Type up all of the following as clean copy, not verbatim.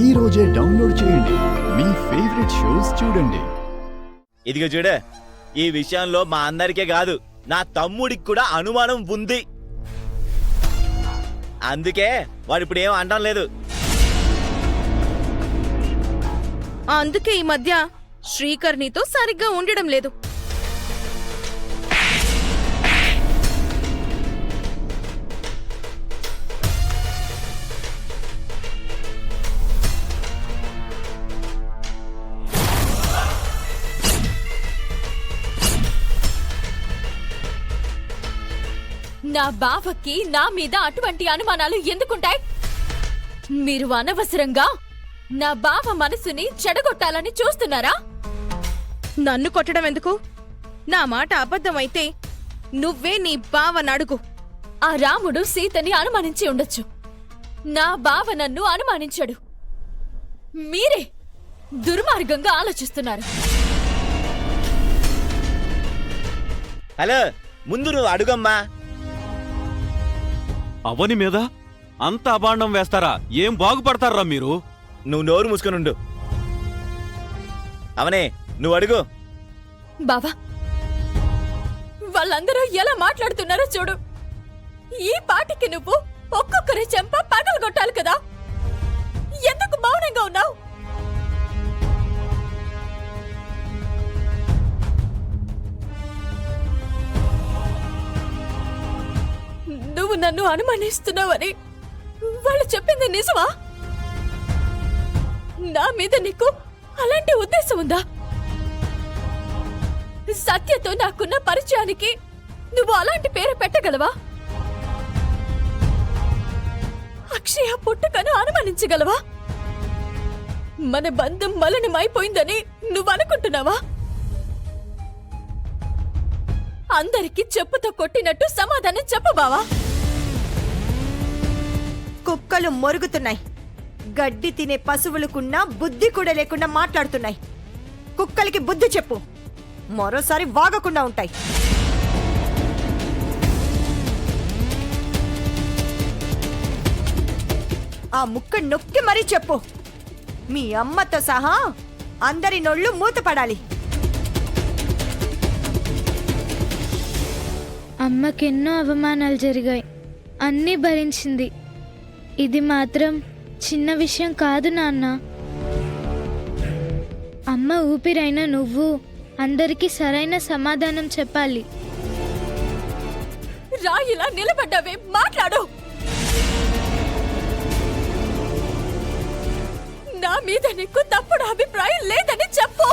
ఈ రోజే డౌన్లోడ్ చేయండి, మీ ఫేవరెట్ షోస్ చూడండి. ఇదిగో చూడ, ఈ విషయంలో మా అందరికే కాదు, నా తమ్ముడికి కూడా అనుమానం ఉంది. అందుకే వాడు ఇప్పుడు ఏం అనడం లేదు. అందుకే ఈ మధ్య శ్రీకర్ నీతో సరిగ్గా ఉండడం లేదు. నా బావకి నా మీద అటువంటి అనుమానాలు ఎందుకుంటాయి? మీరు అనవసరంగా నా బావ మనసుని చెడగొట్టాలని చూస్తున్నారా? నన్ను కొట్టడం ఎందుకు? నా మాట అబద్ధమైతే నువ్వే నీ బావని అడుగు. ఆ రాముడు సీతని అనుమానించి ఉండొచ్చు, నా బావ నన్ను అనుమానించాడు. మీరే దుర్మార్గంగా ఆలోచిస్తున్నారు. హలో, ముందు నువ్వు అడుగమ్మా. అవని మీద అంత అబాండం వేస్తారా? ఏం బాగుపడతారా మీరు? నువ్వు నోరు మూసుకొనుండు. అవనే, నువ్వు అడుగు. బావా, వాళ్ళందరూ ఎలా మాట్లాడుతున్నారో చూడు. ఈ పాటికి నువ్వు ఒక్కొక్కరి చెంప పగలగొట్టాలి కదా. ఎందుకు మౌనంగా ఉన్నావు? నువ్వు నన్ను అనుమానిస్తున్నావని వాళ్ళు చెప్పింది నిజమా? నా మీద నీకు అలాంటి ఉద్దేశం ఉందా? సత్యతో నాకున్న పరిచయానికి నువ్వు అలాంటి పేరు పెట్టగలవా? అక్షయ పుట్టుకను అనుమానించగలవా? మన బంధం మలినమైపోయిందని నువ్వు అనుకుంటున్నావా? అందరికీ చెప్పుతో కొట్టినట్టు సమాధానం చెప్పు బావా. కుక్కలు మొరుగుతున్నాయి, గడ్డి తినే పశువులకున్న బుద్ధి కూడా లేకుండా మాట్లాడుతున్నాయి. కుక్కలకి బుద్ధి చెప్పు, మరోసారి వాగకుండా ఉంటాయి. ఆ ముక్క నొక్కి మరీ చెప్పు, మీ అమ్మతో సహా అందరి నోళ్ళు మూతపడాలి. అమ్మకెన్నో అవమానాలు జరిగాయి, అన్నీ భరించింది. ఇది మాత్రం చిన్న విషయం కాదు నాన్న. అమ్మ ఊపిరైన నువ్వు అందరికీ సరైన సమాధానం చెప్పాలి. రాయిలా నిలబడ్డావే, మాట్లాడు. నా మీద నీకు తప్పుడు అభిప్రాయం లేదని చెప్పు.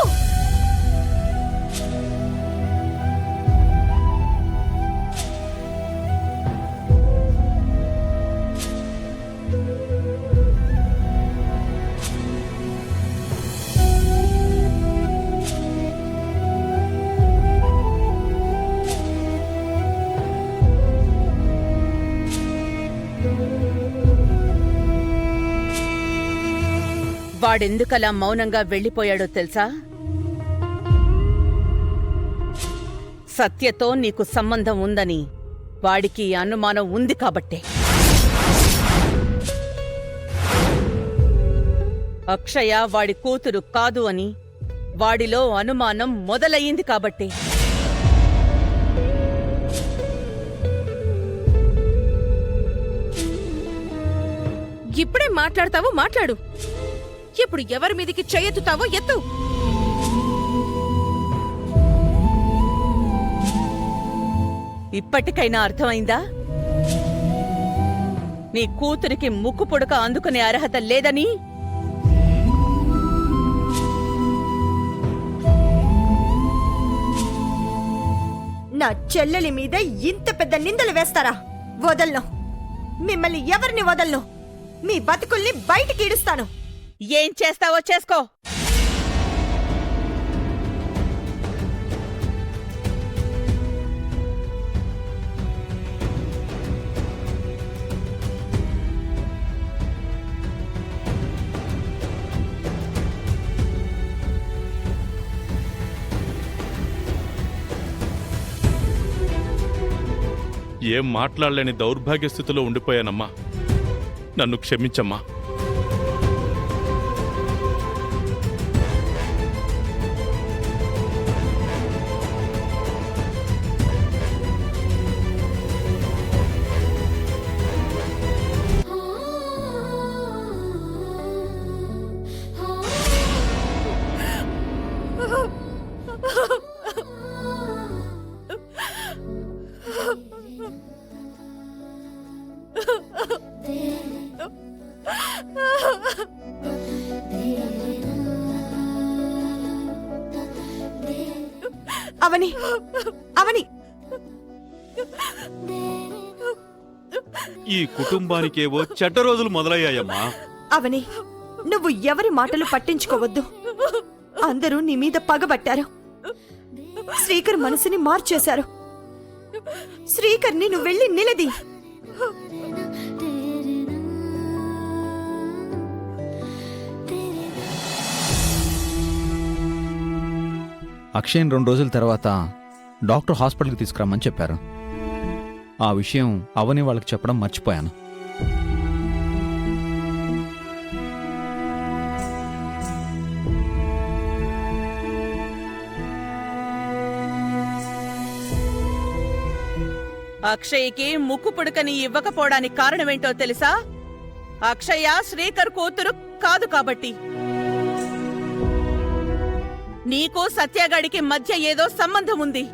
వాడెందుకలా మౌనంగా వెళ్ళిపోయాడో తెలుసా? సత్యతో నీకు సంబంధం ఉందని వాడికి అనుమానం ఉంది కాబట్టే. అక్షయ వాడి కూతురు కాదు అని వాడిలో అనుమానం మొదలయ్యింది కాబట్టే. ఇప్పుడే మాట్లాడతావో మాట్లాడు, ఇప్పుడు ఎవరి మీదికి చెయ్యెత్తుతావో ఎత్తు. ఇప్పటికైనా అర్థమైందా? నీ కూతురికి ముక్కు పుడక అందుకునే అర్హత లేదని. నా చెల్లెలి మీద ఇంత పెద్ద నిందలు వేస్తారా? వదలను, మిమ్మల్ని ఎవరిని వదలను. మీ బతుకుల్ని బయటికి ఈడుస్తాను. ఏం చేస్తావో చేసుకో. ఏం మాట్లాడలేని దౌర్భాగ్య స్థితిలో ఉండిపోయానమ్మా. నన్ను క్షమించమ్మా. అవని అవని ఈ కుటుంబానికేవో చెడ్డ రోజులు మొదలయ్యాయమ్మా. అవని నువ్వు ఎవరి మాటలు పట్టించుకోవద్దు. అందరూ నీ మీద పగబట్టారు. శ్రీకర్ మనసుని మార్చేశారు. శ్రీకర్ని నువ్వు వెళ్ళి నిలది. అక్షయ్ 2 రోజుల తర్వాత డాక్టర్ హాస్పిటల్కి తీసుకురమ్మని చెప్పారు. ఆ విషయం అవని వాళ్ళకి చెప్పడం మర్చిపోయాను. అక్షయ్కి ముక్కు పుడకని ఇవ్వకపోవడానికి కారణమేంటో తెలుసా? అక్షయ శ్రీకర్ కూతురు కాదు కాబట్టి. నీకు సత్యగాడికి మధ్య ఏదో సంబంధం ఉంది.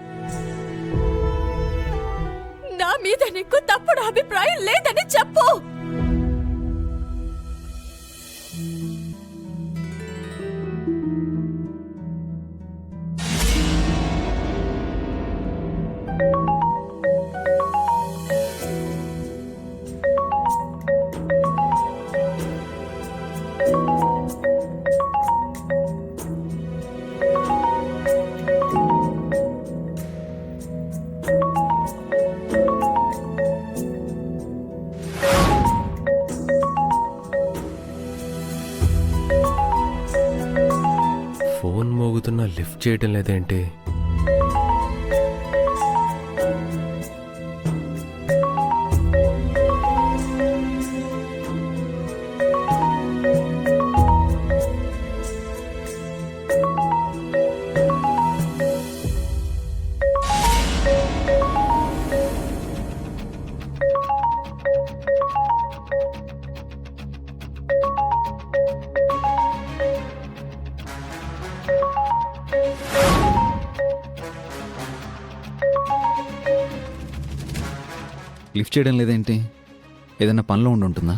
నా మీద నీకు తప్పుడు అభిప్రాయం లేదని చెప్పు. ఫోన్ మోగుతున్నా లిఫ్ట్ చేయటం లేదేంటి? లిఫ్ట్ చేయడం లేదేంటి? ఏదైనా పనిలో ఉంటుందా?